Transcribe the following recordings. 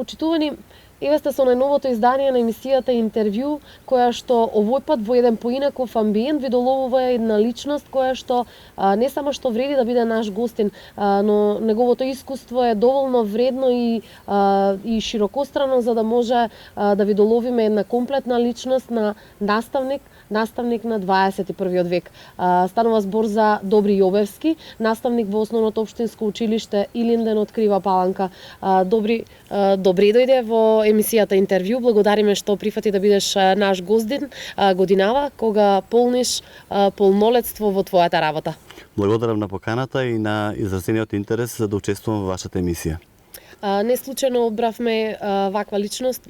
почитувани, еве сте со најновото издание на емисијата Интервју, која што овој пат во еден поинаков амбиент ви доловува една личност која што не само што вреди да биде наш гостин, но неговото искуство е доволно вредно и широкострано за да може да ви доловиме една комплетна личност на наставник на 21 век. Станува збор за Добри Јовевски, наставник во Основното општинско училиште Илинден од Крива Паланка. Добри дојде во емисијата Интервју. Благодариме што прифати да бидеш наш гоздин годинава кога полниш полнолетство во твојата работа. Благодарам на поканата и на изразениот интерес за да учествувам во вашата емисија. Не случајно одбравме ваква личност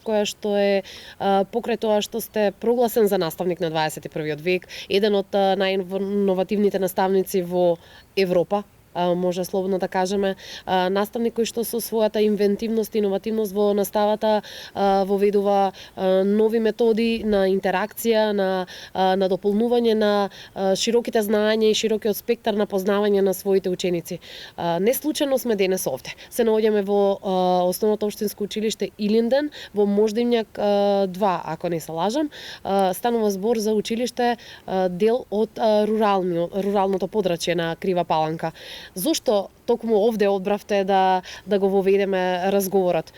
која што е покрај тоа што сте прогласен за наставник на 21 век, еден од најиновативните наставници во Европа, може слободно да кажеме, наставник кој што со својата инвентивност и иновативност во наставата воведува нови методи на интеракција, на дополнување на широките знаења и широкиот спектар на познавање на своите ученици. Не случајно сме денес овде. Се наоѓаме во Основното општинско училиште Илинден, во Мождивњак 2, ако не се лажам. Станува збор за училиште дел од руралното подрачје на Крива Паланка. Зошто токму овде одбравте да го воведеме разговорот?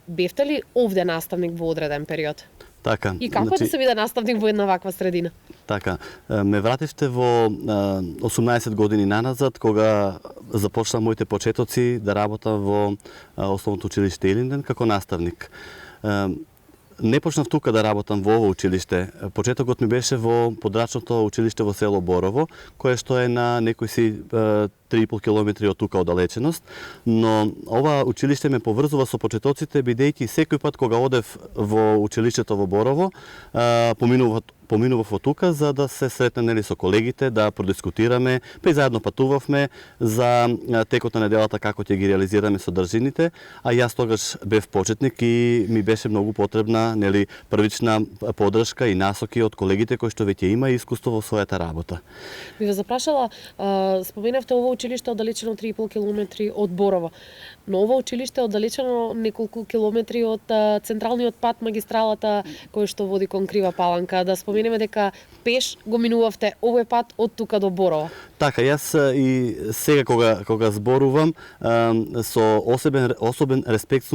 Бевте ли овде наставник во одреден период? Така. И како да се биде наставник во една ваква средина? Така. Ме вративте во 18 години наназад, кога започнав моите почетоци да работам во Основното училиште Илинден како наставник. Не почнав тука да работам во ово училиште. Почетокот ми беше во подрачното училиште во село Борово, кое што е на некои си 3,5 километри од тука оддалеченост, но ова училиште ме поврзува со почетоците, бидејќи секој пат кога одев во училиштето во Борово, поминував од тука за да се сретнем со колегите, да продискутираме, па и заедно патувавме за текот на неделата како ќе ги реализираме содржините, а јас тогаш бев почетник и ми беше многу потребна првична поддршка и насоки од колегите кои што веќе има искуство во својата работа. Би ве запрашала, споменавте ово училиште оддалечено 3,5 километри од Борово. Но ова училиште оддалечено неколку километри од централниот пат, магистралата кој што води кон Крива Паланка. Да споменеме дека пеш го минувавте овој пат од тука до Борово. Така, јас и сега кога зборувам со особен респект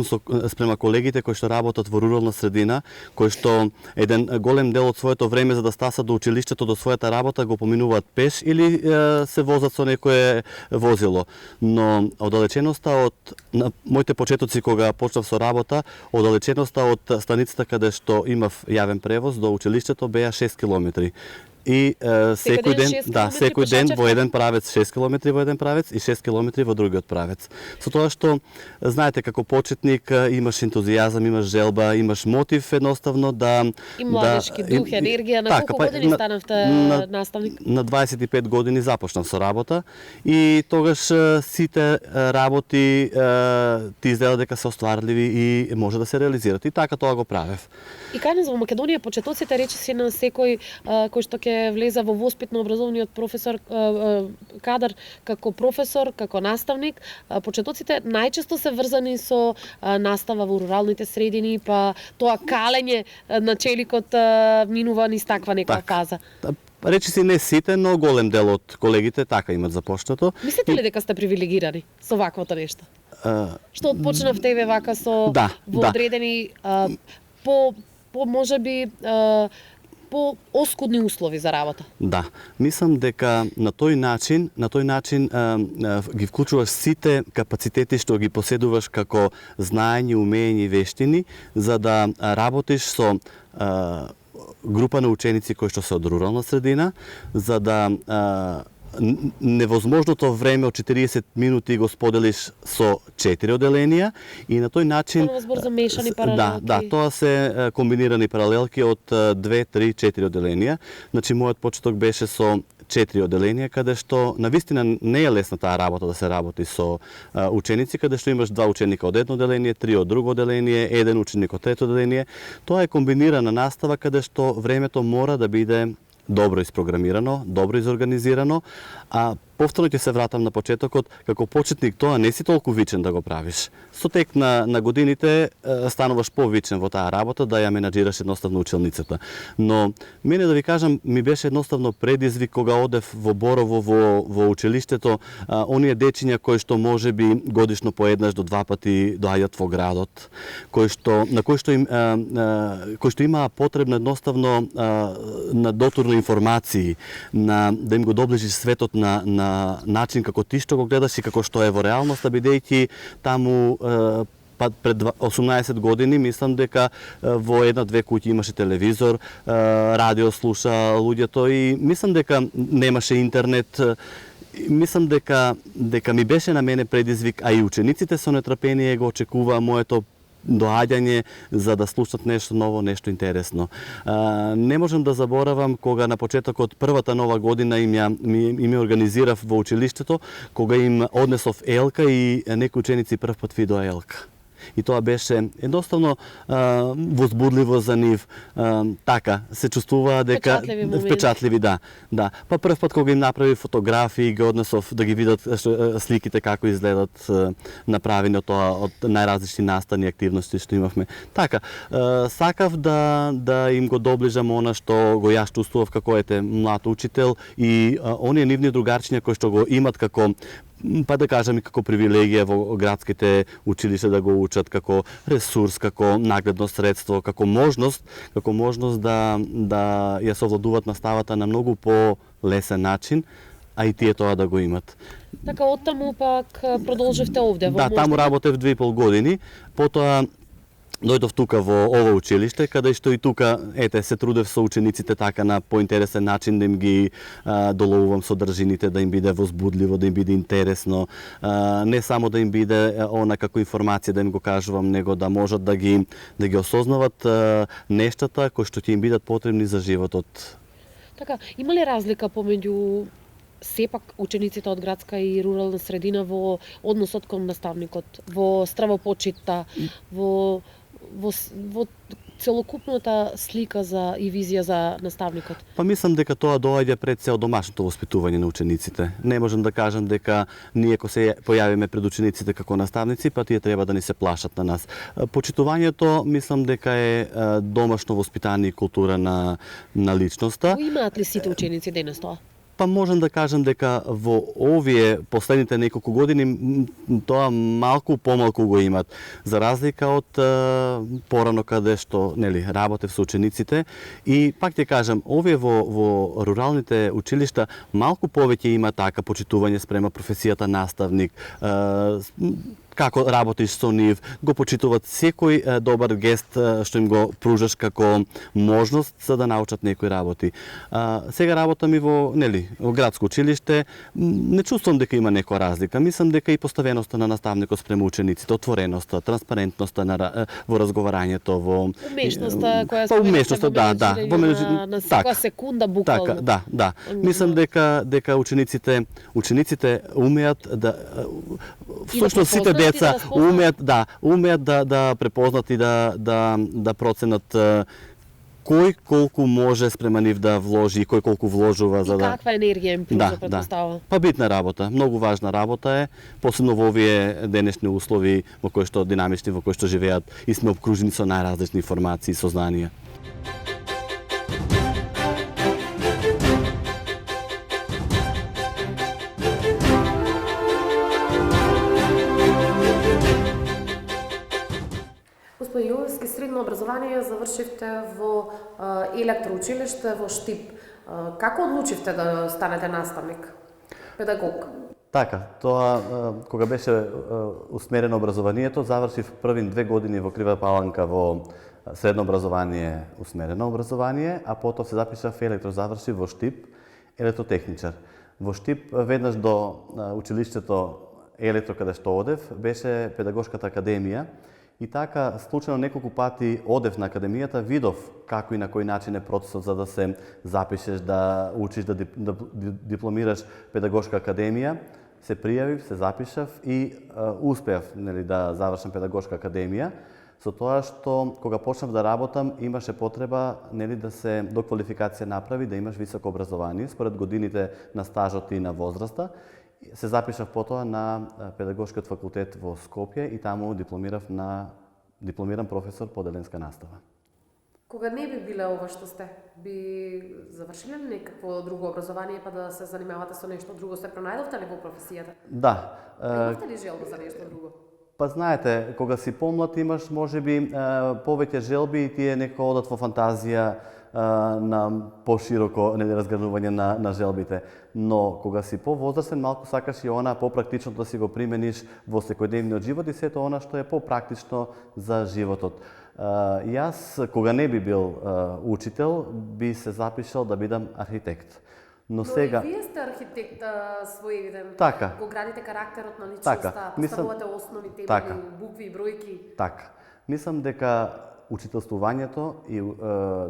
спрема колегите кои што работат во рурална средина, кои што еден голем дел од своето време за да стасат до училиштето, до својата работа го поминуваат пеш или се возат со некое возило. Но оддалеченоста од моите почетоци кога почнав со работа, оддалеченоста од станицата каде што имав јавен превоз до училиштето беа 6 километри. И секој ден во еден правец 6 километри во еден правец и 6 километри во другиот правец. Со тоа што знаете како почетник имаш ентузијазам, имаш желба, имаш мотив едноставно да и младежки дух, енергија. На колку години станавте наставник? На 25 години започнав со работа и тогаш сите работи ти изгледа дека се остварливи и може да се реализираат. И така тоа го правев. И кај нас во Македонија почетоците речиси на секој кој што ќе влеза во воспитно-образовниот професор кадар како професор, како наставник, почетоците најчесто се врзани со настава во руралните средини, па тоа калење на челикот минува низ таква некоја фаза. Речиси не сите, но голем дел од колегите така имат започнато. Мислите ли дека сте привилегирани со ваквото нешто? Што отпочнавте еве вака со во одредени по можеби по оскудни услови за работа. Да, мислам дека на тој начин ги вклучуваш сите капацитети што ги поседуваш како знаење, умење и вештини за да работиш со група на ученици кои што се од рурална средина, за да невозможното време од 40 минути го споделиш со 4 оделенија и на тој начин збор за мешани паралелки. Да, тоа се комбинирани паралелки од 2, 3, 4 оделенија. Значи мојот почеток беше со 4 оделенија, каде што навистина не е лесна таа работа да се работи со ученици, каде што имаш 2 ученика од едно оделение, 3 од друго оделение, 1 ученик од трето оделение. Тоа е комбинирана настава каде што времето мора да биде добро испрограмирано, добро изорганизирано, а повторно ќе се вратам на почетокот, како почетник тоа не си толку вичен да го правиш. Со тек на годините стануваш повичен во таа работа да ја менаџираш едноставно училницата. Но мене да ви кажам, ми беше едноставно предизвик кога одев во Борово во училиштето, оние дечиња кои што можеби годишно по еднаш до два пати доаѓаат во градот, кои што имаа потребно едноставно на дотурно информации, да им го доближиш светот на начин како ти што го гледаш и како што е во реалноста, бидејќи таму пред 18 години мислам дека во една-две куќи имаше телевизор, радио слуша луѓето и мислам дека немаше интернет. Мислам дека ми беше на мене предизвик, а и учениците со нетрпение го очекуваа моето доаѓање за да слушнат нешто ново, нешто интересно. Не можам да заборавам кога на почетокот првата нова година им организирав во училиштето, кога им однесов елка и некои ученици прв пат видоа елка. И тоа беше едноставно возбудливо за нив. Така, се чувствуваа дека впечатливи, да. Па прв пат кога им направи фотографии, ги однесов да ги видат сликите како изгледат направени од тоа од најразлични настани активности што имавме. Така, сакав да им го доближам она што го јас чувствував како млад учител и оние нивни другарчиња кои што го имат како па да кажам и како привилегија во градските училишта да го учат, како ресурс, како нагледно средство, како можност да ја совладуваат наставата на многу по-лесен начин, а и тие тоа да го имат. Така, оттаму пак продолживте овде во Да, таму работев 2,5 години, потоа дојдов тука во ова училиште, каде што и тука, се трудев со учениците така на поинтересен начин да им ги доловувам содржините, да им биде возбудливо, да им биде интересно, не само да им биде она како информација да им го кажувам, него да можат да ги осознават нештата кои што ќе им бидат потребни за животот. Така, има ли разлика помеѓу сепак учениците од градска и рурална средина во односот кон наставникот, во стравопочитта, во целокупната слика и визија за наставникот? Па мислам дека тоа доаѓа пред се од домашното воспитување на учениците. Не можам да кажам дека ние кога се појавиме пред учениците како наставници, па тие треба да ни се плашат на нас. Почитувањето мислам дека е домашно воспитание и култура на личноста. Имаат ли сите ученици денес тоа? Па можам да кажам дека во овие последните неколку години тоа малку помалку го имат, за разлика од порано каде што работев со учениците и пак ќе кажам, овие во руралните училишта малку повеќе има така почитување спрема професијата наставник, како работиш со нив, го почитуваат секој добар гест што им го пружаш како можност за да научат некои работи. Сега работам и во градско училиште, не чувствувам дека има некоја разлика. Мислам дека и поставеноста на наставникот спрема учениците, отвореноста, транспарентноста во разговарањето, во умешноста која на секоја секунда буквално. Така, да. Мислам дека учениците умеат да всушност сите деца умеат да препознат и да проценат кој колку може спрема нив да вложи и кој колку вложува за да... И каква енергија им пружа, предпоставува. Па битна работа, многу важна работа е, посебно во овие денешни услови во кои што динамични, во кои што живеат и сме обкружени со најразлични информации и сознанија. Господин Јовевски, средно образование завршивте во електроучилиште во Штип. Како одлучивте да станете наставник, педагог? Така, тоа кога беше усмерено образованието, завршив првин 2 години во Крива Паланка во средно образование, усмерено образование, а потоа се запишав електрозавршив во Штип, електротехничар. Во Штип веднаш до училиштето електро каде што одев, беше педагошката академија. И така, случајно неколку пати одев на академијата, видов како и на кој начин е процесот за да се запишеш, да учиш, да дипломираш педагошка академија. Се пријавив, се запишав и успеав да завршам педагошка академија. Со тоа што кога почнав да работам имаше потреба нели да се доквалификација направи, да имаш високо образование според годините на стажот и на возраста. Се запишав потоа на педагошкиот факултет во Скопје и таму дипломиран професор по деленска настава. Кога не би биле ова што сте, би завршиле некакво друго образование па да се занимавате со нешто друго, се пронајдовте ли во професијата? Да. Имавте ли желба за нешто друго? Па знаете, кога си помлад имаш можеби повеќе желби и тие некако одат во фантазија на пошироко разгранување на желбите. Но кога си повозрастен малку сакаш и она попрактично да си го примениш во секојдневниот живот и сето она што е попрактично за животот. Јас кога не би бил учител би се запишал да бидам архитект. Но сега и вие сте архитект своевиден. Така. Го градите карактерот на Така. личноста, поставувате основи, темели, Така. букви и бројки. Така. Мислам дека учителствувањето и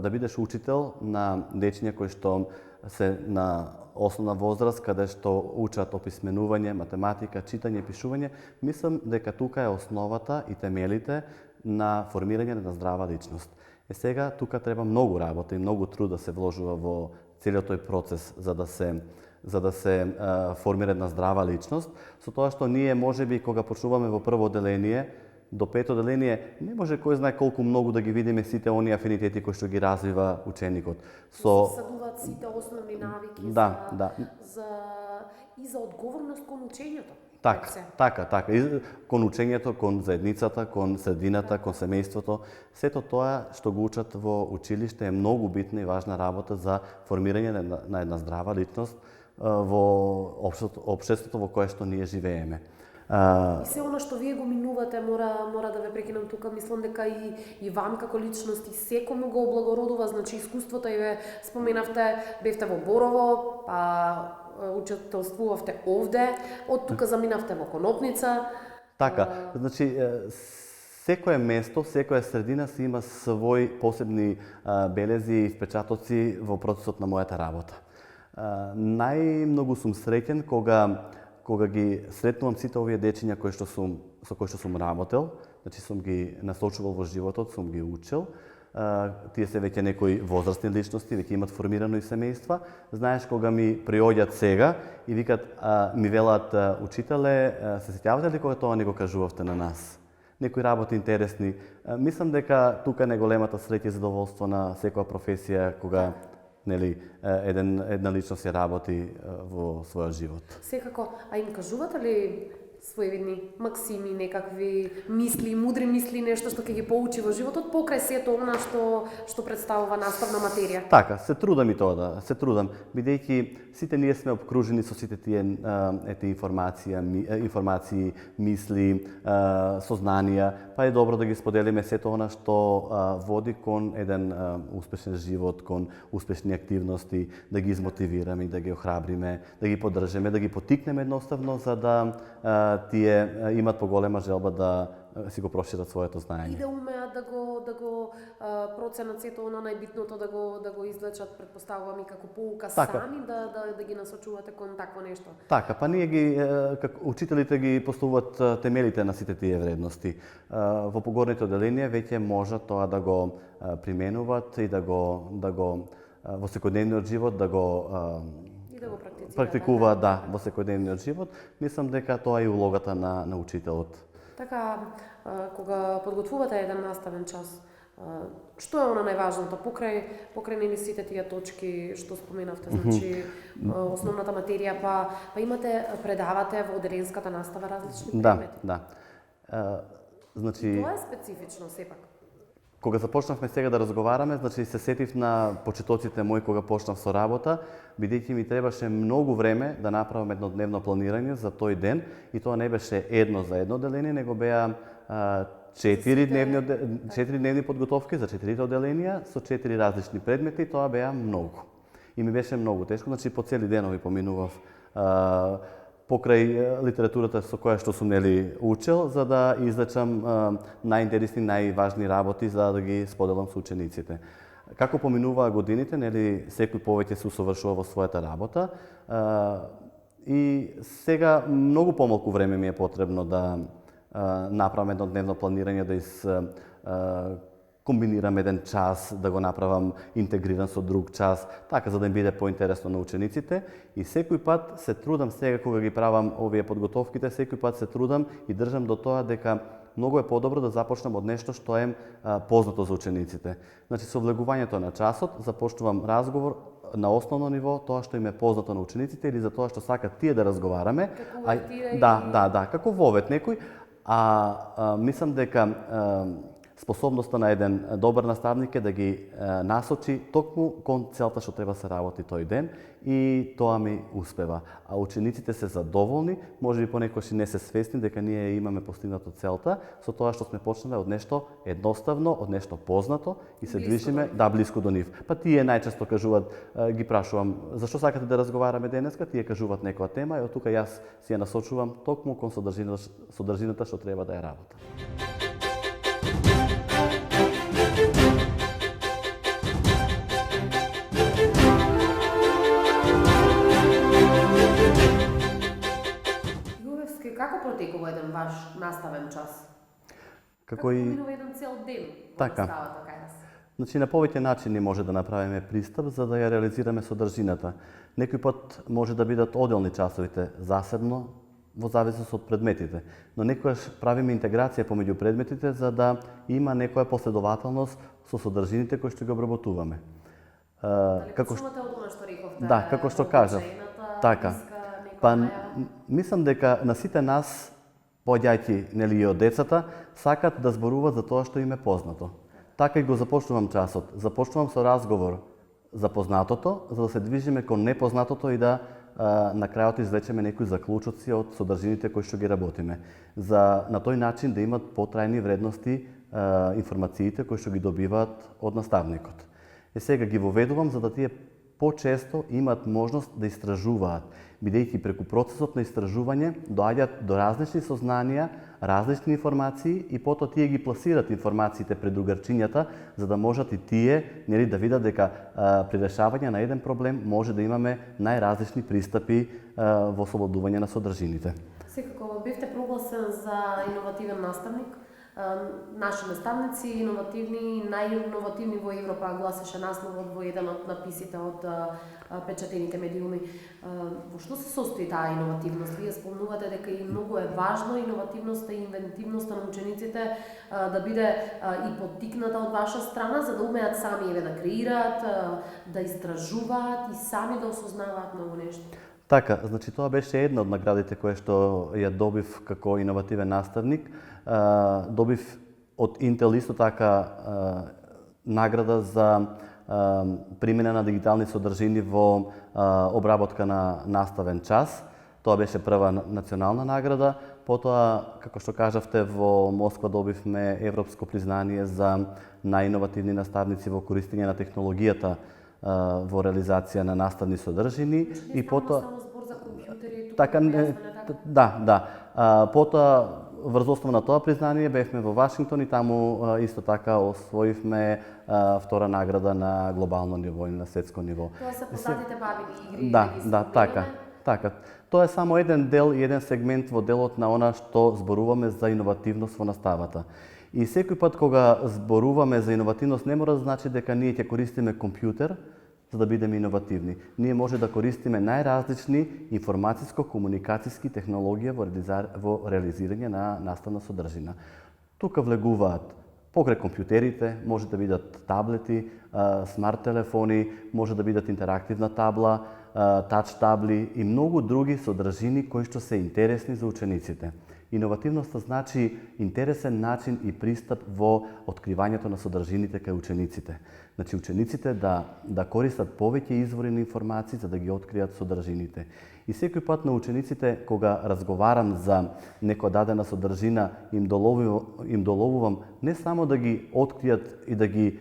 да бидеш учител на дечиња кои што се на основна возраст, каде што учат описменување, математика, читање и пишување, мислам дека тука е основата и темелите на формирање на здрава личност. Сега тука треба многу работа и многу труд да се вложува во целиот тој процес за да се формира една здрава личност, со тоа што ние можеби кога почнуваме во прво одделение до пето одделение не може кој знае колку многу да ги видиме сите оние афинитети кои што ги развива ученикот. Се садуваат сите основни навики и за одговорност кон учењето. Така. И кон учењето, кон заедницата, кон средината, кон семејството, сето тоа што го учат во училиште е многу битна и важна работа за формирање на една здрава личност во општеството во кое што ние живееме. И се она што вие го минувате, мора да ве прекинам тука, мислам дека и вам како личност и секому го облагородува, значи искуството и ве споменавте, бевте во Борово, па учителствувавте овде, од тука заминавте во Конопница. Така, значи секое место, секоја средина си има своји посебни белези и впечатоци во процесот на мојата работа. Најмногу сум среќен кога ги сретнувам сите овие дечиња со кои што сум работел, значи сум ги насочувал во животот, сум ги учел. Тие се веќе некои возрастни личности, веќе имат формирано и семејства. Знаеш, кога ми приоѓат сега и викат, ми велат, учителе, се сеќавате ли кога тоа не го кажувавте на нас? Некои работи интересни. Мислам дека тука е најголемата среќа и задоволство на секоја професија кога една личност ја работи во својот живот. Секако, а им кажувате ли своевидни максими, некакви мисли, мудри мисли, нешто што ќе ги поучи во животот покрај сето она што представува наставна материја? Така, се трудам и тоа се трудам, бидејќи сите ние сме обкружени со сите тие информации, мисли, сознанија, па е добро да ги споделиме сето она што води кон еден успешен живот, кон успешни активности, да ги измотивираме и да ги охрабриме, да ги поддржиме, да ги потикнеме едноставно за да тие имат поголема желба да си го прошират своето знаење. И да умеат да го проценат сето она најбитното, да го извлечат, предпоставувам и како поука сами, да ги насочувате кон такво нешто. Така, па ние како учителите ги поставуваат темелите на сите тие вредности. Во погорните одделенија веќе можат тоа да го применуваат и да го во секојдневниот живот да го практикуваат во секојдневниот живот. Мислам дека тоа е улогата на учителот. Така, кога подготвувате еден наставен час, што е она најважното покрај нели сите тие точки што споменавте, значи основната материја, па имате предавате во одделенската настава различни предмети? Да. Значи тоа е специфично сепак. Кога започнавме сега да разговараме, значи се сетив на почетоците мои кога почнав со работа, бидејќи ми требаше многу време да направам еднодневно планирање за тој ден и тоа не беше едно за едно одделение, него беа 4 дневни подготовки за 4 одделенија со 4 различни предмети, тоа беа многу. И ми беше многу тешко, значи по цели денови поминував покрај литературата со која што сум учел, за да извлечам најинтересни, најважни работи за да ги споделам со учениците. Како поминуваа годините, секој повеќе се усовршува во својата работа и сега многу помалку време ми е потребно да направам еднодневно планирање, комбинирам еден час, да го направам интегриран со друг час, така за да им биде поинтересно на учениците. И секој пат се трудам сега кога ги правам овие подготовките, секој пат се трудам и држам до тоа дека многу е подобро да започнам од нешто што е познато за учениците. Значи, со влегувањето на часот започнувам разговор на основно ниво, тоа што им е познато на учениците или за тоа што сакат тие да разговараме. Да, како вовет некој. Мислам дека способноста на еден добар наставник е да ги насочи токму кон целта што треба се работи тој ден и тоа ми успева. А учениците се задоволни, можеби понекогаш и не се свесни дека ние имаме постигнато целта со тоа што сме почнале од нешто едноставно, од нешто познато и се движиме блиско до нив. Па тие најчесто кажуваат, ги прашувам, зашто сакате да разговараме денеска, тие кажуваат некоја тема и од тука јас си ја насочувам токму кон содржината што треба да ја работам. Како протекува еден ваш наставен час? Како и поминува еден цел ден во наставата, кај нас? Значи, на повеќе начини може да направиме пристап за да ја реализираме содржината. Некој пат може да бидат одделни часовите засебно во зависност од предметите, но некогаш правиме интеграција помеѓу предметите за да има некоја последователност со содржините кои што ги обработуваме. Како што рековте, како што кажав. Така. Мислам дека на сите нас, поаѓајќи и од децата, сакат да зборуваат за тоа што им е познато. Така и го започнувам часот. Започнувам со разговор за познатото, за да се движиме кон непознатото и да на крајот извлечеме некои заклучоци од содржините кои што ги работиме. За на тој начин да имат потрајни вредности информациите кои што ги добиваат од наставникот. Сега ги воведувам за да тие почесто имат можност да истражуваат, бидејќи преку процесот на истражување доаѓаат до различни сознанија, различни информации и потоа тие ги пласираат информациите пред другарчињата за да можат и тие да видат дека при решавање на еден проблем може да имаме најразлични пристапи во ослободување на содржините. Секако бевте прогласен за иновативен наставник. Наши наставници, иновативни, најиновативни во Европа, гласеше насловот во еден од написите од печатените медиуми. Во што се состои таа иновативност? Вие спомнувате дека и многу е важно иновативноста и инвентивноста на учениците да биде и поттикната од ваша страна, за да умеат сами да креираат, да истражуваат и сами да осознаваат многу нешто. Така, значи тоа беше една од наградите која што ја добив како иновативен наставник. Добив од Intel исто така награда за примена на дигитални содржини во обработка на наставен час. Тоа беше прва национална награда. Потоа, како што кажавте, во Москва добивме европско признание за најиновативни наставници во користење на технологијата во реализација на наставни содржини и потоа така потоа врз основа на тоа признание бевме во Вашингтон и таму исто така освоивме втора награда на глобално ниво или на светско ниво. Тоа се познатите бабини игри. Така. Тоа е само еден дел и еден сегмент во делот на она што зборуваме за иновативност во наставата. И секој пат кога зборуваме за иновативност не мора да значи дека ние ќе користиме компјутер за да бидеме иновативни. Ние може да користиме најразлични информациско-комуникацијски технологија во реализирање на наставна содржина. Тука влегуваат покрај компјутерите, може да бидат таблети, смарт телефони, може да бидат интерактивна табла, тач табли и многу други содржини кои што се интересни за учениците. Иновативноста значи интересен начин и пристап во откривањето на содржините кај учениците. Значи учениците да користат повеќе извори на информации за да ги откријат содржините. И секој пат на учениците кога разговарам за некоја дадена содржина им доловувам не само да ги откријат и да ги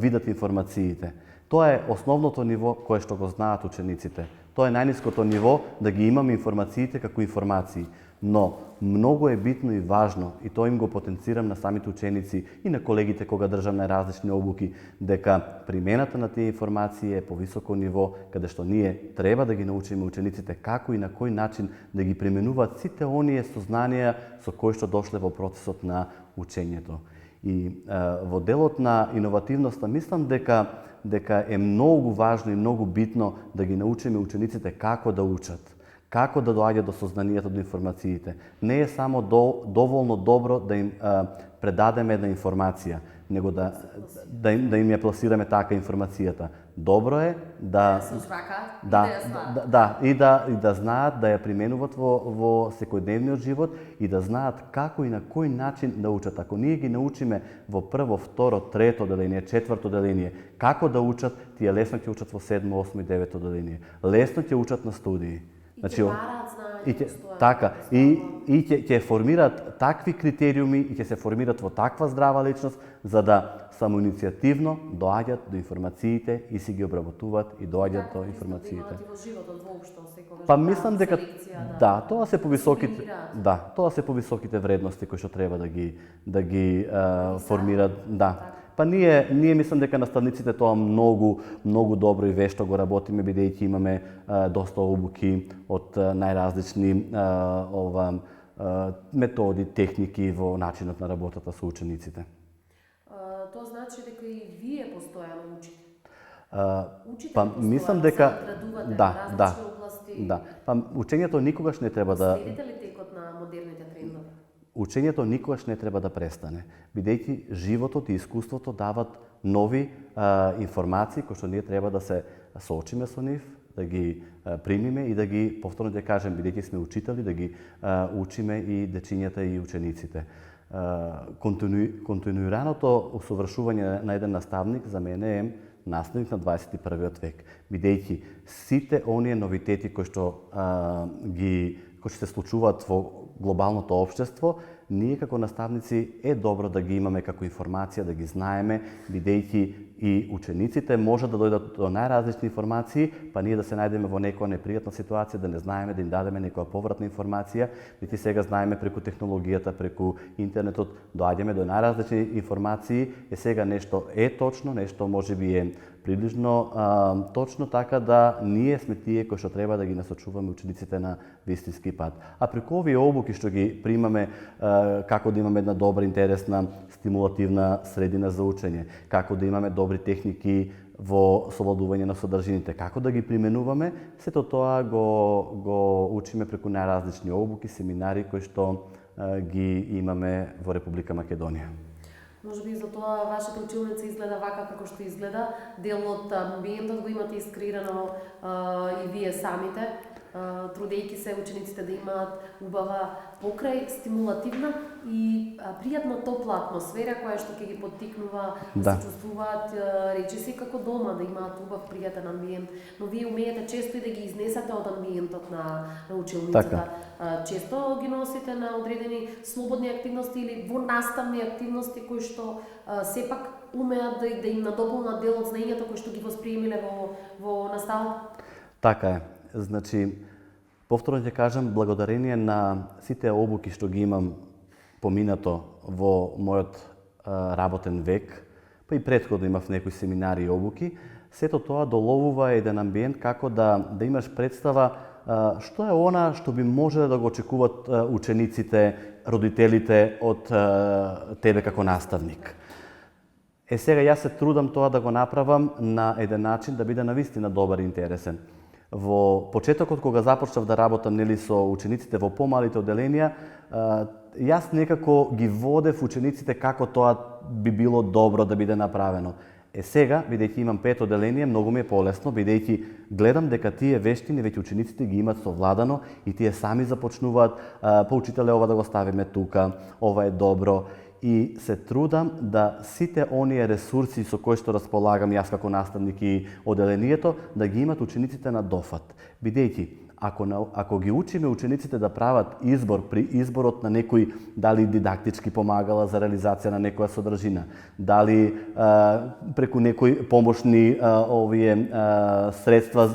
видат информациите. Тоа е основното ниво кое што го знаат учениците. Тоа е најниското ниво да ги имаме информациите како информации. Но многу е битно и важно, и тоа им го потенцирам на самите ученици и на колегите кога држам најразлични обуки, дека примената на тие информации е по високо ниво, каде што ние треба да ги научиме учениците како и на кој начин да ги применуваат сите оние сознанија со кои што дошле во процесот на учењето. И во делот на иновативноста мислам дека е многу важно и многу битно да ги научиме учениците како да учат, како да доаѓаат до сознанието, до информациите. Не е само доволно добро да им предадеме една информација, него да им ја пласираме така информацијата. Добро е да Се ужвака и да, да ја знаат. и да знаат да ја применуваат во секојдневниот живот и да знаат како и на кој начин да учат. Ако ние ги научиме во прво, второ, трето деление, четврто деление, како да учат, тие лесно ќе учат во седмо, осмо и девето деление. Лесно ќе учат на студии. И ќе бараат знаење, така, и ќе формираат такви критериуми и ќе се формираат во таква здрава личност за да самоиницијативно доаѓаат до информациите и си ги обработуваат и доаѓаат до информациите. Во животот воопшто секогаш. Па мислам дека тоа се повисоките вредности кои што треба да ги формираат, Па ние мислам дека наставниците тоа многу добро и вешто го работиме, бидејќи имаме доста обуки од најразлични методи, техники во начинот на работата со учениците. Тоа значи дека и вие постојано учите. Па мислам дека различни области. Па учењето никогаш не треба да Следите ли текот на модерните трендови? Учењето никогаш не треба да престане, бидејќи животот и искуството дават нови информации кои што ние треба да се соочиме со нив, да ги примиме и да ги, повторно ќе кажем, бидејќи сме учители, да ги учиме и дечињата и учениците. Континуираното усовршување на еден наставник за мене е наставник на 21. век, бидејќи сите оние новитети кои што се случуваат во глобалното општество, ние како наставници е добро да ги имаме како информација, да ги знаеме, бидејќи и учениците може да дојдат до најразлични информации, па ние да се најдеме во некоја непријатна ситуација, да не знаеме, да им дадеме некоја повратна информација, бидејќи сега знаеме преку технологијата, преку интернетот, доаѓаме до најразлични информации, сега нешто е точно, нешто можеби е приближно точно, така да ние сме тие кои што треба да ги насочуваме учениците на вистински пат. А преку овие обуки што ги примаме, како да имаме една добра, интересна, стимулативна средина за учење, како да имаме добри техники во совладување на содржините, како да ги применуваме, сето тоа го учиме преку најразлични обуки, семинари кои што ги имаме во Република Македонија. Може би за тоа вашата училница изгледа вака како што изгледа, дел од амбиентот го имате искреирано и вие самите, трудејќи се учениците да имаат убава покрај, стимулативна и пријатна топла атмосфера која што ќе ги поттикнува да се чувствуваат речиси како дома, да имаат убав пријатен амбиент, но вие умеете често и да ги изнесате од амбиентот на училницата. Така. Често ги носите на одредени слободни активности или во наставни активности кои што сепак умеат да им надополнат дел од знаењето кои што ги восприемиле во наставата. Така е. Значи, повторно ќе кажам, благодарение на сите обуки што ги имам поминато во мојот работен век, па и претходно имав некои семинари и обуки, сето тоа доловува еден амбиент како да имаш представа што е она што би можеле да го очекуваат учениците, родителите од тебе како наставник. Сега јас се трудам тоа да го направам на еден начин да биде навистина добар и интересен. Во почетокот кога започнав да работам со учениците во помалите оделенија, јас некако ги водев учениците како тоа би било добро да биде направено. Сега, бидејќи имам 5 оделение, многу ми е полесно, бидејќи гледам дека тие вештини веќе учениците ги имат совладано и тие сами започнуваат, па учителе, ова да го ставиме тука, ова е добро. И се трудам да сите оние ресурси со кои што располагам јас како наставник и оделението, да ги имат учениците на дофат. Бидејќи, ако ги учиме учениците да прават избор при изборот на некој, дали дидактички помагала за реализација на некоја содржина, дали преку некои помошни средства,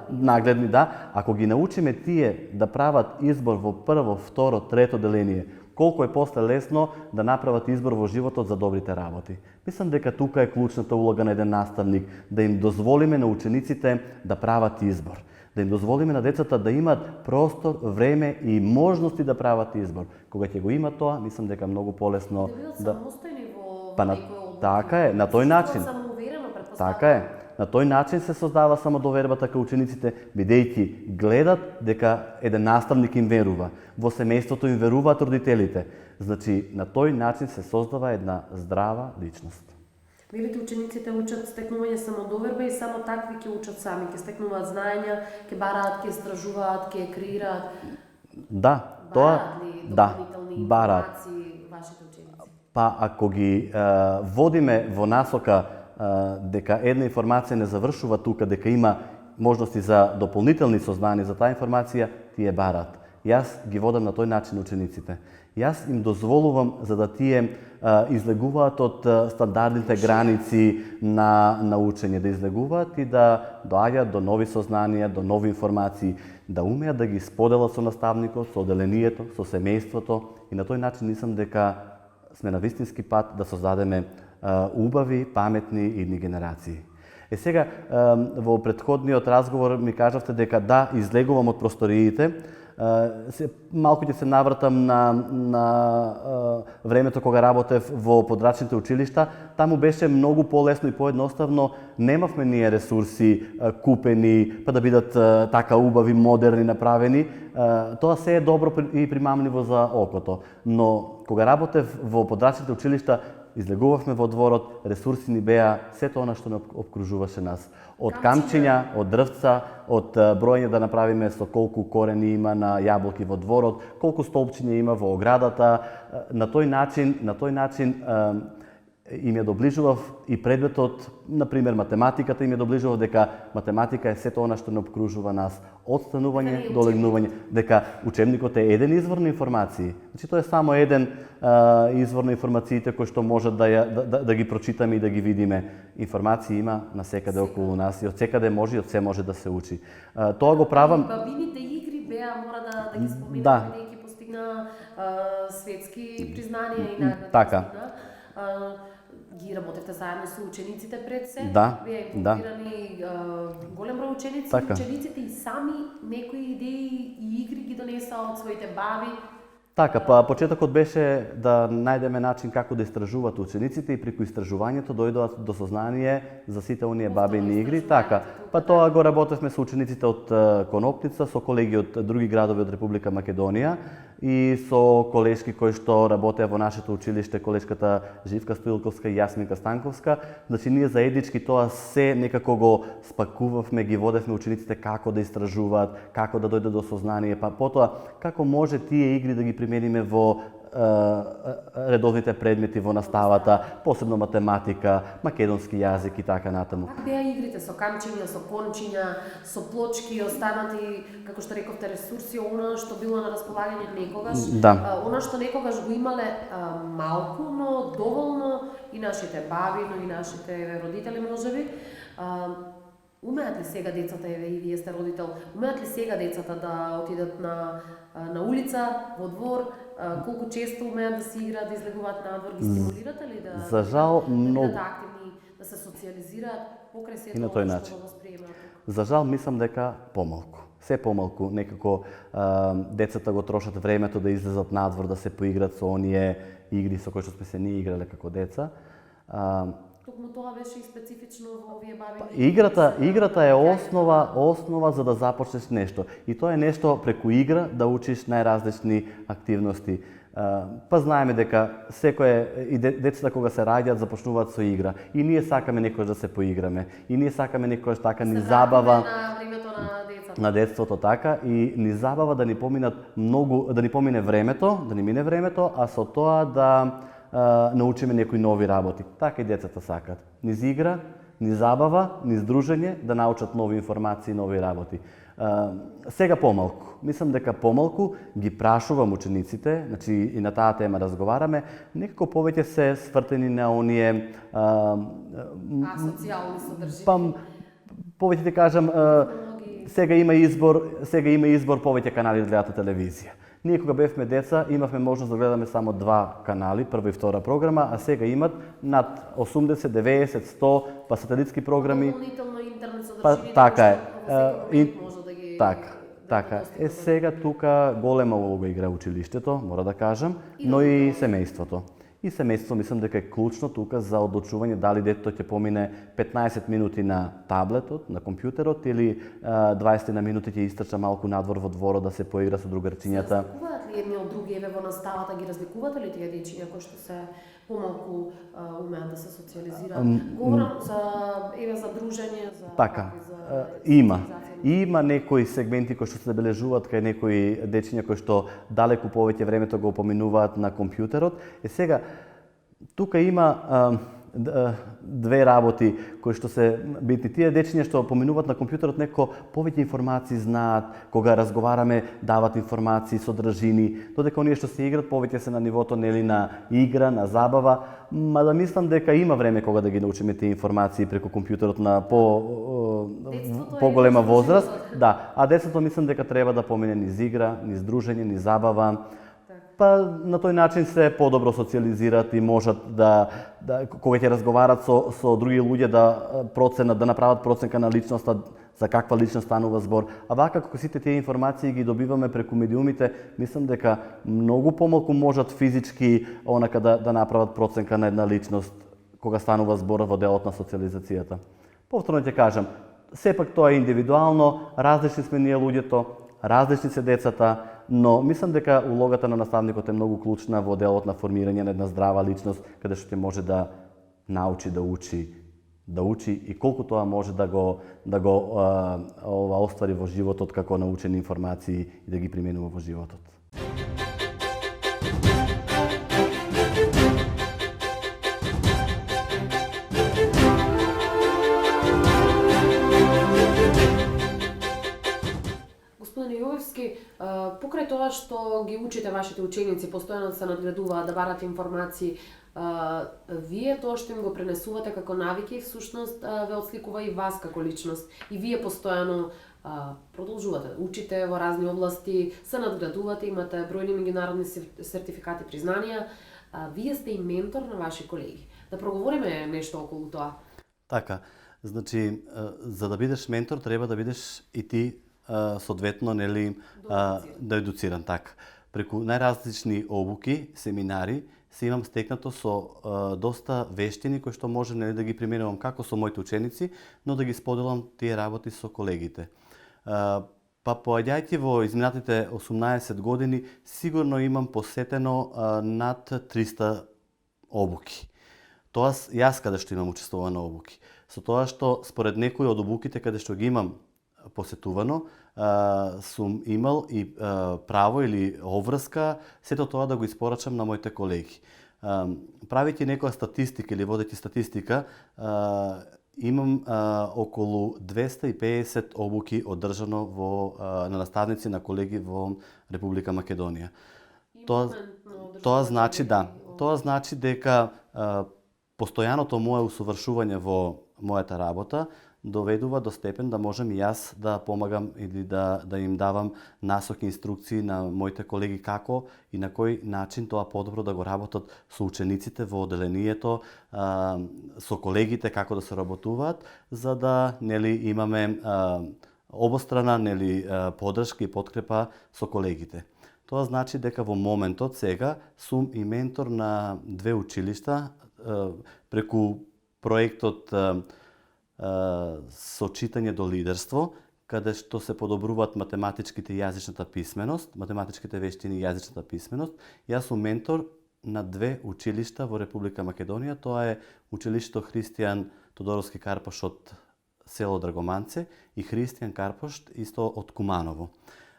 нагледни, ако ги научиме тие да прават избор во прво, второ, трето деление, колку е после лесно да направат избор во животот за добрите работи. Мислам дека тука е клучната улога на еден наставник, да им дозволиме на учениците да прават избор, да им дозволиме на децата да имат простор, време и можности да прават избор. Кога ќе го има тоа, мислам дека многу полесно да бидат самостојни во Па на, некој одлуки. така е, на тој начин. Самоуверено, претпоставувам. Така е. На тој начин се создава самодовербата кај учениците, бидејќи гледат дека еден наставник им верува. Во семејството им веруваат родителите. Значи, на тој начин се создава една здрава личност. Велите учениците учат стекнување самодоверба и само такви ќе учат сами, ќе стекнуваат знаења, ќе бараат, ќе истражуваат, ќе креираат. Да, тоа Бараат ли дополнителни бараат. информации вашите ученици? Па ако ги водиме во насока дека една информација не завршува тука, дека има можности за дополнителни сознания за таа информација, тие бараат. Јас ги водам на тој начин учениците. Јас им дозволувам за да тие излегуваат од стандардните граници на учење, да излегуваат и да доаѓаат до нови сознанија, до нови информации, да умеат да ги споделат со наставникот, со оделението, со семејството и на тој начин мислам дека сме на вистински пат да создадеме убави, паметни и идни генерации. Сега, во претходниот разговор ми кажавте дека да, излегувам од просториите. Малку ќе се навратам на времето кога работев во подрачните училишта. Таму беше многу полесно и поедноставно. Немавме ние ресурси купени, па да бидат така убави, модерни, направени. Тоа се е добро и примамливо за окото. Но кога работев во подрачните училишта, излегувавме во дворот, ресурси ни беа сето она што не обкружуваше нас. Од камчиња, од дрвца, од бројање да направиме со колку корени има на јаболки во дворот, колку столпчиња има во оградата. На тој начин им ја доближував и предметот, например математиката, им ја доближував дека математика е сето она што не обкружува нас, од станување до легнување, дека учебникот е еден извор на информации. Значи тоа е само еден извор на информациите кои што можат да ги прочитаме и да ги видиме. Информации има насекаде околу нас и од секаде може и од се може да се учи. Тоа го правам. Бабините игри беа, мора да ги споменам, Да. бидејќи постигна светски признанија и награди. Така. Ги работевте заедно со учениците пред се, Да, беа да. информирани голем број ученици, Така. учениците и сами некои идеи и игри ги донесаа од своите баби. Така, па почетокот беше да најдеме начин како да истражуваат учениците и преку истражувањето дојдоат до сознание за сите оние бабини игри. Така, па тоа го работевме со учениците од Конопница, со колеги од други градови од Република Македонија и со колешки кои што работеа во нашето училиште, колешката Живка Стоилковска и Јасминка Станковска. Значи ние заеднички тоа се некако го спакувавме, ги водевме учениците како да истражуваат, како да дојдат до сознание, па потоа како може тие игри да ги примениме во редовните предмети во наставата, посебно математика, македонски јазик и така натаму. Как беа игрите со камчиња, со кончиња, со плочки, останати, како што рековте, ресурси, она што било на располагање некогаш, Да. она што некогаш го имале малку, но доволно и нашите баби, но и нашите родители можеби. Умеат ли сега децата, еве и вие сте родител, умеат ли сега децата да отидат на улица, во двор, колку често умеат да си играат, да излегуваат надвор, ги стимулирате ли да За жал, да многу. бидат активни, да се социализираат покрај сето И на тој она начин. што го восприемаат? За жал мислам дека помалку. Се помалку, некако децата го трошат времето да излезат надвор, да се поиграат со оние игри со кои што сме се ние играле како деца. Токму тоа беше и специфично во овие баби. Играта е основа за да започнеш нешто. И тоа е нешто преку игра да учиш најразлични активности. Па знаеме дека и децата кога се раѓаат започнуваат со игра. И ние сакаме некојаш да се поиграме. И ние сакаме некојаш така ни забава на времето на децата. на детството така и ни забава да ни помине времето, да ни мине времето, а со тоа да научиме некои нови работи. Така и децата сакат. Низ игра, низ забава, низ дружење, да научат нови информации, нови работи. Сега помалку. Мислам дека помалку ги прашувам учениците, значи и на таа тема разговараме, некако повеќе се свртени на оние социјални содржини. Па повеќе ти кажам, сега има избор повеќе канали да гледате телевизија. Ние кога бевме деца имавме можност да гледаме само 2 канали, прва и втора програма, а сега имат над 80, 90, 100 па сателитски програми. Дополнително интернет содржини. Па така е. Може да ги Така. Сега тука голема улога игра училиштето, мора да кажам, но и семејството. И семејство мислам дека е клучно тука за одлучување дали детето ќе помине 15 минути на таблетот, на компјутерот или 20 на минути ќе истрча малку надвор во дворот да се поигра со другарчињата. Разликуваат ли едни од други, еве во наставата ги разликувате ли тие дечиња кои што се помалку умеат да се социјализираат? Говорам за еве за дружење, за Така, за има. социјализација. Има некои сегменти кои што се забележуваат кај некои дечиња кои што далеку повеќе времето го поминуваат на компјутерот. Сега, тука има две работи кои што се битни. Тие дечиња што поминуваат на компјутерот некако повеќе информации знаат, кога разговараме дават информации, содржини, додека оние што се играат повеќе се на нивото нели на игра, на забава, мада мислам дека има време кога да ги научиме тие информации преку компјутерот на поголема возраст. Да, а децото мислам дека треба да помине низ игра, низ дружење, низ забава. Па на тој начин се подобро социјализираат и можат да кога ќе разговарат со други луѓе да направат проценка на личноста, за каква личност станува збор. А вака како сите тие информации ги добиваме преку медиумите, мислам дека многу помалку можат физички онака да направат проценка на една личност кога станува збор во делот на социјализацијата. Повторно ќе кажам, сепак тоа е индивидуално, различни сме ние луѓето, различни се децата, но мислам дека улогата на наставникот е многу клучна во делот на формирање на една здрава личност, каде што ќе може да научи да учи и колку тоа може да го оствари во животот како научени информации и да ги применува во животот. Покрај тоа што ги учите вашите ученици, постојано се надградуваат да барат информации, вие тоа што им го пренесувате како навики, всушност ве отсликува и вас како личност. И вие постојано продолжувате да учите во разни области, се надградувате, имате бројни меѓународни сертификати, признанија. Вие сте и ментор на ваши колеги. Да проговориме нешто околу тоа. Така, значи, за да бидеш ментор треба да бидеш и ти соодветно нели да едуциран така. Преку најразлични обуки, семинари се имам стекнато со доста вештини кои што може нели да ги применувам како со моите ученици, но да ги споделам тие работи со колегите. Па поаѓајќи во изминатите 18 години, сигурно имам посетено над 300 обуки. Тоа јас каде што имам учествувано обуки. Со тоа што според некои од обуките каде што ги имам посетувано, сум имал и право или обврска сето тоа да го испорачам на моите колеги. Правејќи некоја статистика или водејќи статистика, имам околу 250 обуки одржано на наставници, на колеги во Република Македонија. Тоа значи дека постојаното мое усовршување во мојата работа доведува до степен да можам и јас да помагам или да им давам насоки, инструкции на моите колеги како и на кој начин тоа подобро да го работат со учениците во оделението, со колегите како да се работуваат, за да нели имаме обострана нели поддршка и подкрепа со колегите. Тоа значи дека во моментот сега сум и ментор на две училишта преку проектот со читање до лидерство, каде што се подобруваат математичките и јазичната писменост, математичките вештини и јазичната писменост. Јас сум ментор на две училишта во Република Македонија. Тоа е училиштето Христијан Тодоровски Карпош од село Драгоманце и Христијан Карпош исто од Куманово.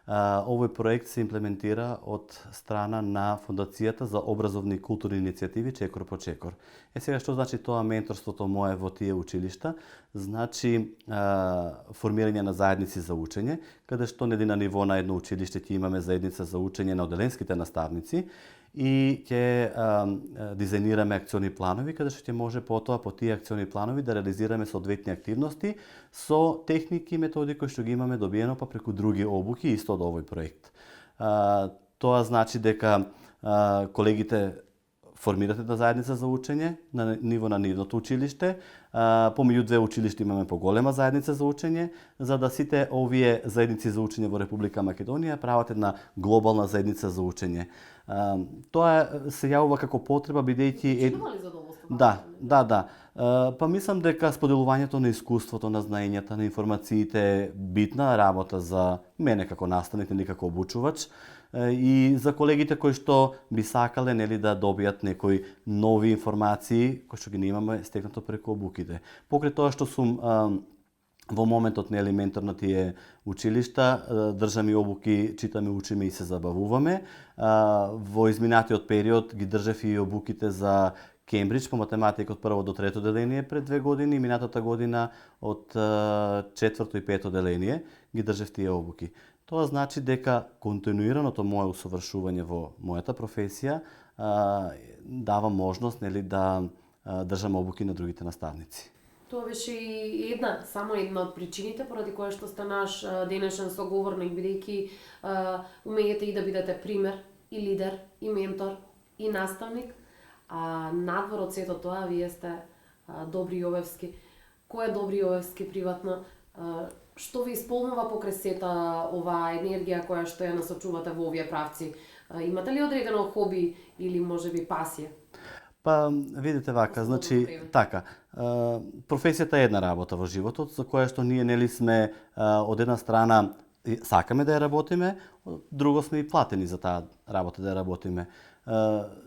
Овој проект се имплементира од страна на Фондацијата за образовни и културни иницијативи Чекор по Чекор. Сега што значи тоа менторството мое во тие училишта? Значи формирање на заедници за учење, каде што нели на ниво на едно училиште ќе имаме заедница за учење на оделенските наставници и ќе дизајнираме акциони планови, каде што ќе може потоа по тие акциони планови да реализираме соодветни активности со техники и методи кои што ги имаме добиено па преку други обуки исто од овој проект. Тоа значи дека колегите формирате една заедница за учење на ниво на нивното училиште. Помеѓу две училишта имаме поголема заедница за учење, за да сите овие заедници за учење во Република Македонија прават една глобална заедница за учење. Тоа се јавува како потреба бидејќи Има ли задоволство? Да. Па мислам дека споделувањето на искуството, на знаењата, на информациите е битна работа за мене како наставник или како обучувач и за колегите кои што би сакале да добијат некои нови информации кои што ги немаме стекнато преку обуките. Покрај тоа што сум во моментот ментор на тие училишта, држаме обуки, читаме, учиме и се забавуваме. Во изминатиот период ги држев и обуките за Кембридж по математика од прво до трето деление пред 2 години и минатата година од четврто и пето деление ги држев тие обуки. Тоа значи дека континуираното мое усовршување во мојата професија дава можност да држам обуки на другите наставници. Тоа беше и само една од причините поради која што сте наш денешен соговорник, бидејќи умеете и да бидете пример, и лидер, и ментор, и наставник, а надвор од сето тоа вие сте Добри Јовевски. Кој е Добри Јовевски приватно? Што ви исполнува покрај сета оваа енергија која што ја насочувате во овие правци? Имате ли одредено хоби или можеби пасија? Па, видите вака, значи, така, професијата е една работа во животот, за која што ние сме од една страна сакаме да ја работиме, од друго сме и платени за таа работа да ја работиме.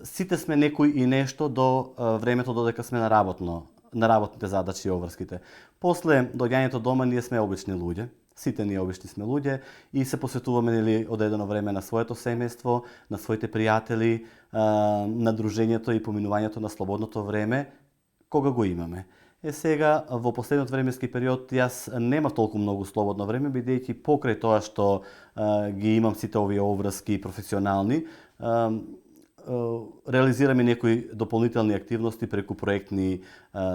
Сите сме некој и нешто до времето додека сме на работните задачи и обврските. После доаѓањето дома ние сме обични луѓе. Сите ние обични сме луѓе и се посветуваме одредено време на своето семејство, на своите пријатели, на дружењето и поминувањето на слободното време кога го имаме. Сега во последниот временски период јас немав толку многу слободно време бидејќи покрај тоа што ги имам сите овие обврски професионални, реализираме некои дополнителни активности преку проектни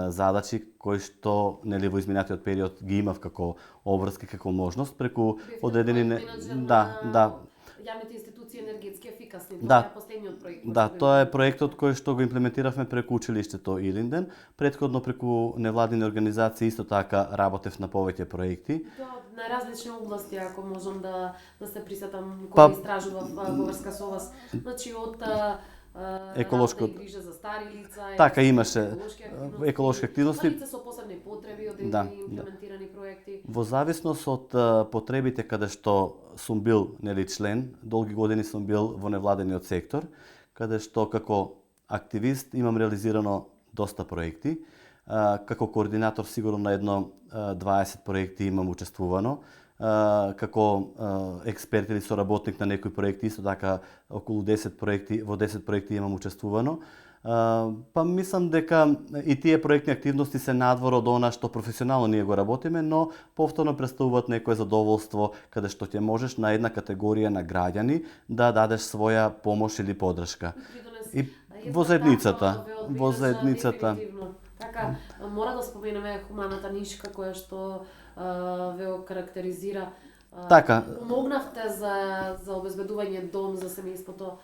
задачи кои што во изминатиот период ги имав како обврски, како можност преку одредени јавните институции енергетски ефикасни. Тоа е последниот проект. Тоа е проектот кој што го имплементиравме преку училиштето Илинден. Претходно преку невладини организации исто така работев на повеќе проекти. Тоа на различни области, ако можам да се присетам кој истражував во врска со вас. Значи од еколошка грижа за стари лица, така имаше еколошки активности, лица со посебни потреби, одредени имплементирани проекти. Во зависност од потребите каде што сум бил член, долги години сум бил во невладениот сектор, каде што како активист имам реализирано доста проекти. Како координатор сигурно на едно 20 проекти имам учествувано. Како експерт или соработник на некои проекти, исто така околу 10 проекти, во 10 проекти имам учествувано. Па мислам дека и тие проектни активности се надвор од она што професионално ние го работиме, но повторно представуваат некое задоволство каде што ќе можеш на една категорија на граѓани да дадеш своја помош или поддршка. И во заедницата, Така, мора да споменеме хуманата нишка која што ве карактеризира. Така. Помогнавте за обезбедување дом за семејството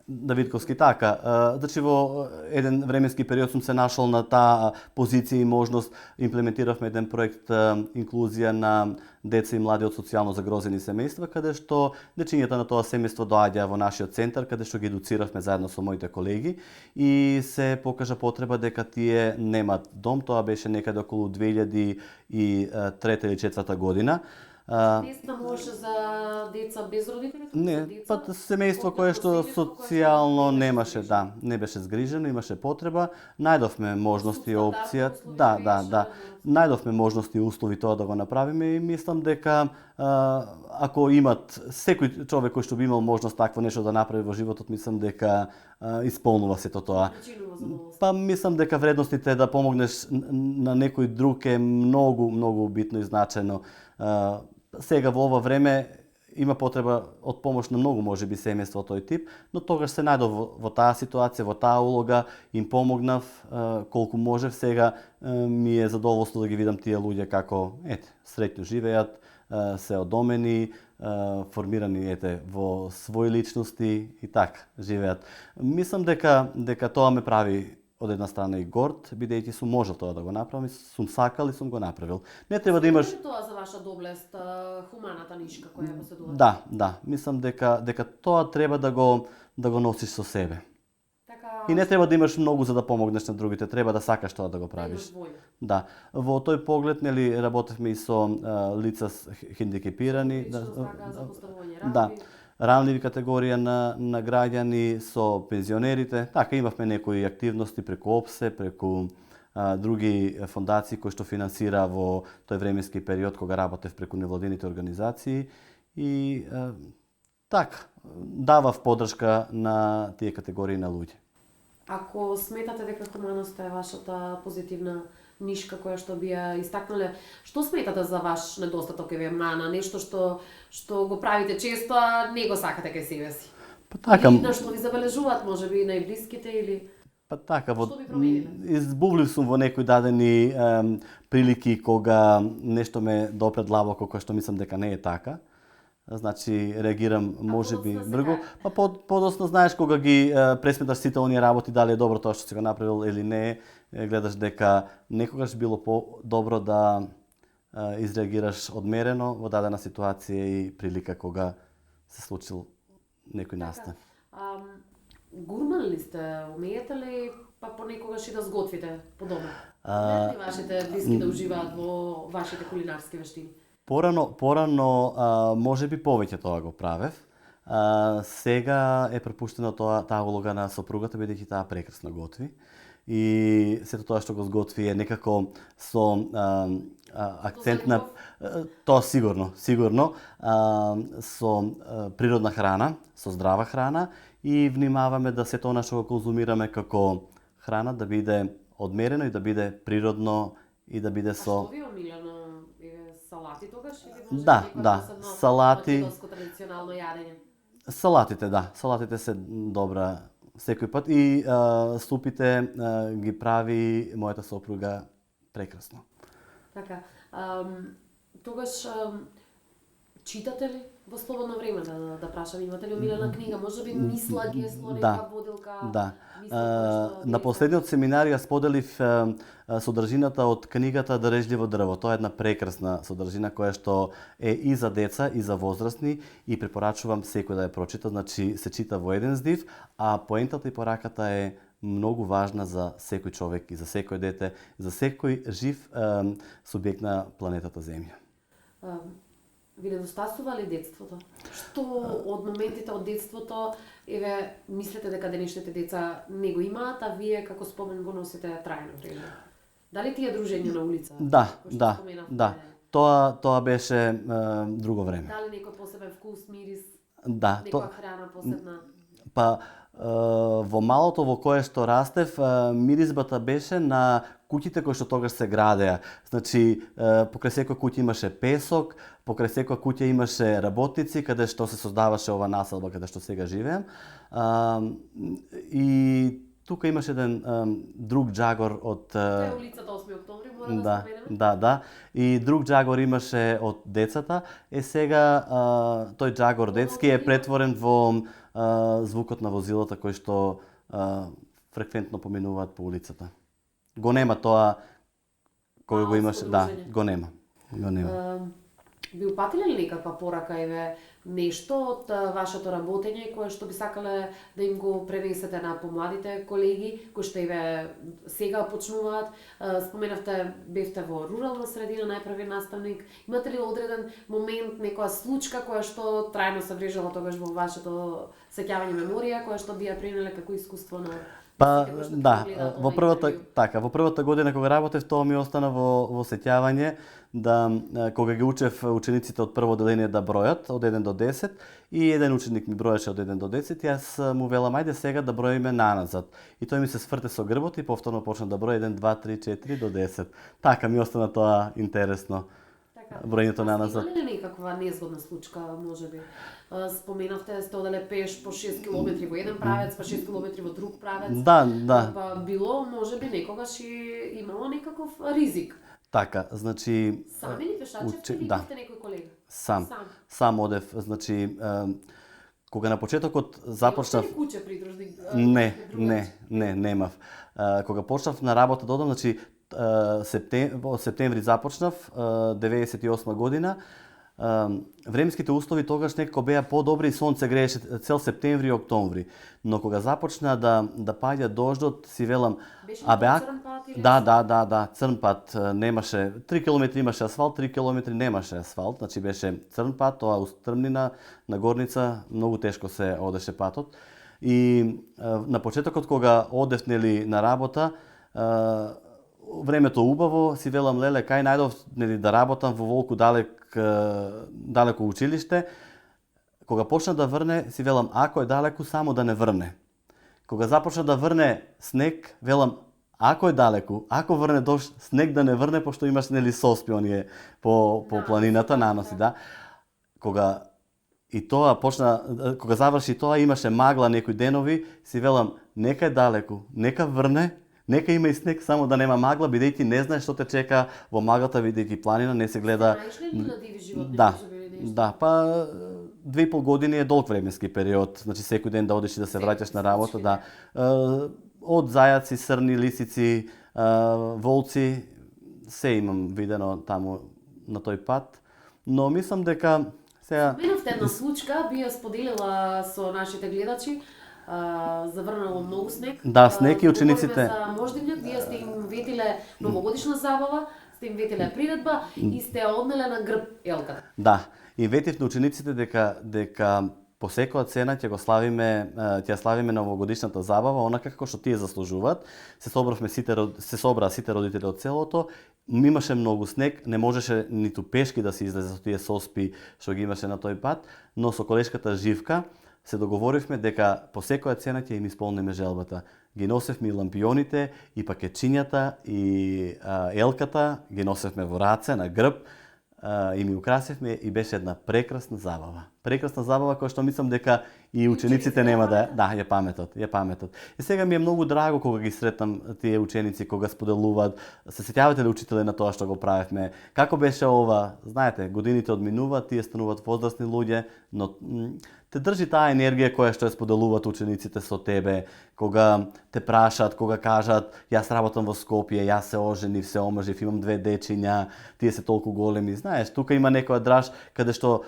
Давидковски, така. Значи во еден временски период сум се нашол на таа позиција и можност, имплементиравме еден проект инклузија на деца и млади од социјално загрозени семејства, каде што дечињата на тоа семејство доаѓаа во нашиот центар, каде што ги едуциравме заедно со моите колеги и се покажа потреба дека тие немаат дом. Тоа беше некаде околу 2003 или 2004 година. Место може за деца без родители? Не, па семејство кое што социјално немаше, не беше згрижено, имаше потреба, најдовме можности и опција, најдовме можности и услови тоа да го направиме и мислам дека ако имат секој човек кој што би имал можност такво нешто да направи во животот, мислам дека исполнува сето тоа. Па мислам дека вредностите да помогнеш на некој друг е многу битно и значено. Сега во ова време има потреба од помош на многу можеби семејства од тој тип, но тогаш се најдов во таа ситуација, во таа улога, им помогнав колку можев. Сега ми е задоволство да ги видам тие луѓе како среќно живеат, се одомени, формирани во своји личности и така живеат. Мислам дека тоа ме прави од една страна и горд, бидејќи сум можел тоа да го направам, сум сакал и сум го направил. Не треба да имаш... Е тоа за ваша доблест, хуманата нишка која поседувате? Да, мислам дека тоа треба да го носиш со себе. Така... И не треба да имаш многу за да помогнеш на другите, треба да сакаш тоа да го правиш. Да, во тој поглед нели работевме и со лица хендикепирани, да, ранливи категорија на граѓани, со пензионерите. Така имавме некои активности преку ОПСЕ, преку други фондации кои што финансира во тој временски период кога работев преку невладините организации и така давав поддршка на тие категории на луѓе. Ако сметате дека хуманоста е вашата позитивна нишка која што би ја истакнале, што сметате за ваш недостаток, еве мана, нешто што го правите често, а не го сакате кај себе си? Па така, или на што ви забележуваат, можеби најблиските или... Па така, Што би промениле? избувлив сум во некои дадени прилики кога нешто ме допре длабоко, кој што мислам дека не е така. Значи, реагирам можеби брзо. Па подоцна знаеш кога ги пресметаш сите оние работи, дали е добро тоа што си го направил или не, гледаш дека некогаш било по-добро да изреагираш одмерено во дадена ситуација и прилика кога се случил некој настан. Гурман ли сте? Умеете ли па понекогаш и да сготвите по дома? Умеете ли вашите блиски да уживаат во вашите кулинарски вештини? Порано можеби повеќе тоа го правев. Сега е препуштено таа улога на сопругата, бидејќи таа прекрасно готви. И сето тоа што го сготви е некако со акцент на тоа сигурно, со природна храна, со здрава храна и внимаваме да сето она што го конзумираме како храна да биде одмерено и да биде природно и да биде со... А што ви е омилено? Салати тогаш или Да, салати. Традиционално јадење? Салатите, да. Салатите се добра секој пат и супите ги прави мојата сопруга прекрасно. Така. Тогаш читате ли во слободно време, да прашам, имате ли омилена книга, можеби мисла, гесло, нека воделка? Да. На последниот семинар ја споделив содржината од книгата Дарежливо дрво. Тоа е една прекрасна содржина која што е и за деца и за возрастни и препорачувам секој да ја прочита. Значи се чита во еден здив, а поентата и пораката е многу важна за секој човек и за секој дете, за секој жив субјект на планетата Земја. Ви недостасува ли детството? Што од моментите од детството, еве, мислите дека денешните деца не го имаат, а вие како спомен го носите трајно време? Дали тие дружење на улица? Да. Тоа беше друго време. Дали некој посебен вкус, мирис? Да. Некоја храна посебна? Па, во малото во кое што растев, миризбата беше на куќите кои што тогаш се градеа. Значи, покрај секоја куќа имаше песок, покрај секоја куќа имаше работници, каде што се создаваше ова населба каде што сега живеем. И тука имаше еден друг џагор од... Тоа е улицата 8 октомври, мора да споменеме? Да. И друг џагор имаше од децата. Сега тој џагор детски е претворен во звукот на возилата кои што фреквентно поминуваат по улицата. Го нема тоа кога го имаше, го нема. Би упатиле ли некаква порака, еве, нешто од вашето работење кое што би сакале да им го пренесете на помладите колеги кои што еве сега почнуваат? Споменавте, бевте во рурална средина, најпрви наставник. Имате ли одреден момент, некоја случка која што трајно се врежала тогаш во вашето сеќавање меморија, која што би ја пренеле како искуство на... Па, да, во првата година кога работев, тоа ми остана во сеќавање да кога ги учев учениците од прво одделение да бројат од 1 до 10 и еден ученик ми броеше од 1 до 10 и јас му велам ајде сега да броиме наназад. И тој ми се сврте со грбот и повторно почна да брои 1 2 3 4 до 10. Така ми остана тоа интересно. Броењето наназад. Има ли некаква незгодна случка, можеби? Споменавте, сте оделе пеш по 6 километри во еден правец, па 6 километри во друг правец. Да. Па било, можеби, некогаш и имало некаков ризик. Така, значи... Сами ли пешачевте или имате некој колега? Сам одев, значи кога на почетокот започнав куќа придружник? немав. Кога почнав на работа да одам, значи во септември започнав 98 година. Временските услови тогаш некако беа подобри и сонце грееше цел септември и октомври. Но кога започна да паѓа дождот, си велам, црн пат или? Да, црн пат немаше. 3 км имаше асфалт, 3 км немаше асфалт, значи беше црн пат, тоа устрмнина на горница, многу тешко се одеше патот. И на почетокот кога одев на работа, времето убаво, си велам леле, кај најдов да работам во волку далеко училиште. Кога почна да врне, си велам, ако е далеку, само да не врне. Кога започна да врне снег, велам, ако е далеку, ако врне дожд, снег да не врне, пошто имаш соспи оние по планината, наноси, да. Кога заврши тоа, имаше магла некои денови, си велам, нека е далеку, нека врне, нека има и снег, само да нема магла, бидејќи не знаеш што те чека во маглата, бидејќи планина не се гледа. Знаеш ли на диви животни? Да, па 2,5 години е долг временски период, значи секој ден да одиш и да се враќаш на работа, да. Од зајаци, срни, лисици, волци, се имам видено таму на тој пат, но мислам дека сега Споменавте една случка, би ја споделила со нашите гледачи. Заврнало многу снег. Да, снег и учениците. За мождивњак, вие сте им ветиле новогодишна забава, сте им ветиле приредба и сте однеле на грб елката. Да, и ветив на учениците дека по секоја цена ќе славиме новогодишната забава, онака како што тие заслужуваат. Се собраа сите родители од селото. Имаше многу снег, не можеше ниту пешки да се излезе со тие соспи што ги имаше на тој пат, но со колешката Живка се договоривме дека по секоја цена ќе им исполниме желбата. Ги носевме и лампионите, и пакетчињата, и елката, ги носевме во раце, на грб, и ми украсивме и беше една прекрасна забава. Прекрасна забава која што мислам дека и учениците нема ја паметат. И сега ми е многу драго кога ги сретам тие ученици, кога споделуваат, се сеќавате ли учителе на тоа што го правевме, како беше ова, знаете, годините одминуваат, тие стануваат возрастни луѓе, но те држи таа енергија која што ја споделуваат учениците со тебе, кога те прашаат, кога кажат, јас работам во Скопје, јас се оженив, се омажив, имам 2 дечиња, тие се толку големи, знаеш, тука има некоја драж каде што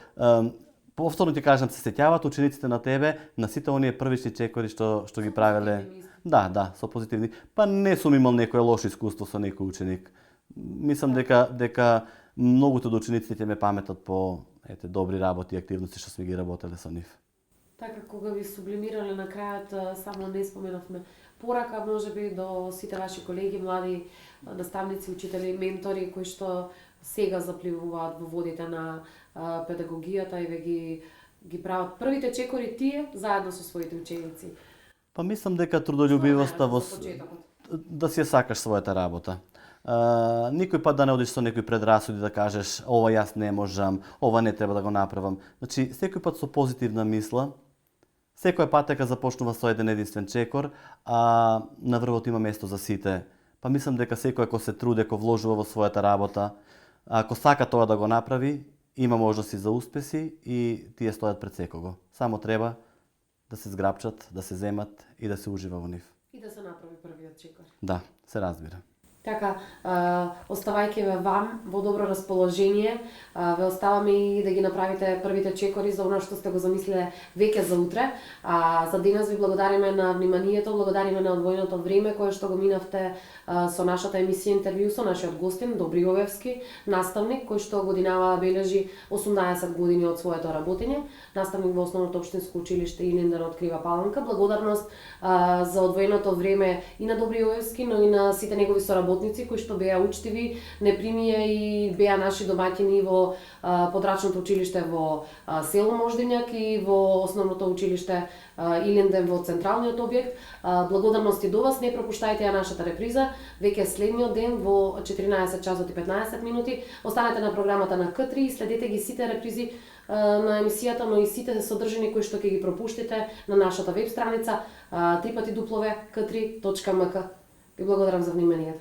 повторно ти кажам, се сеќаваат учениците на тебе, на сите оние првични чекори што ги правеле. Да, со позитивни. Па не сум имал некое лошо искуство со некој ученик. Мислам дека многуто од учениците ќе ме паметат по добри работи и активности што сме ги работеле со нив. Така, кога ви сублимирале на крајот, само не споменавме порака, можеби до сите ваши колеги, млади наставници, учители, ментори, кои што сега запливуваат во водите на педагогијата и ги прават првите чекори тие заедно со своите ученици. Па мислам дека трудолюбивоста да си ја сакаш својата работа. Никој пат да не одиш со некои предрасуди да кажеш ова јас не можам, ова не треба да го направам. Значи, секој пат со позитивна мисла, секоја патека започнува со еден единствен чекор, а на врвот има место за сите. Па мислам дека секој ако се труди, ако вложува во својата работа, ако сака тоа да го направи, има можности за успеси и тие стојат пред секого. Само треба да се зграпчат, да се земат и да се ужива во нив. И да се направи првиот чекор. Да, се разбира. Така, оставајќи ве вам во добро расположение, ве оставаме и да ги направите првите чекори за оно што сте го замислиле веќе за утре. За денес ви благодариме на вниманието, благодариме на одвоеното време кое што го минавте со нашата емисија интервју со нашиот гостин Добри Јовевски, наставник кој што годинава бележи 18 години од своето работење, наставник во Основното општинско училиште Илинден од Крива Паланка. Благодарност за одвоеното време и на Добри Јовевски, но и на сите негови соработници кои што беа учтиви, непримија и беа наши домаќини во подрачното училиште во село Мождивњак и во Основното училиште Илинден во централниот објект. Благодарности до вас, не пропуштајте ја нашата реприза, веќе следниот ден во 14 часот и 15 минути. Останете на програмата на К3 и следете ги сите репризи на емисијата, но и сите содржини кои што ќе ги пропуштите на нашата веб страница www.k3.mk. Ви благодарам за вниманието.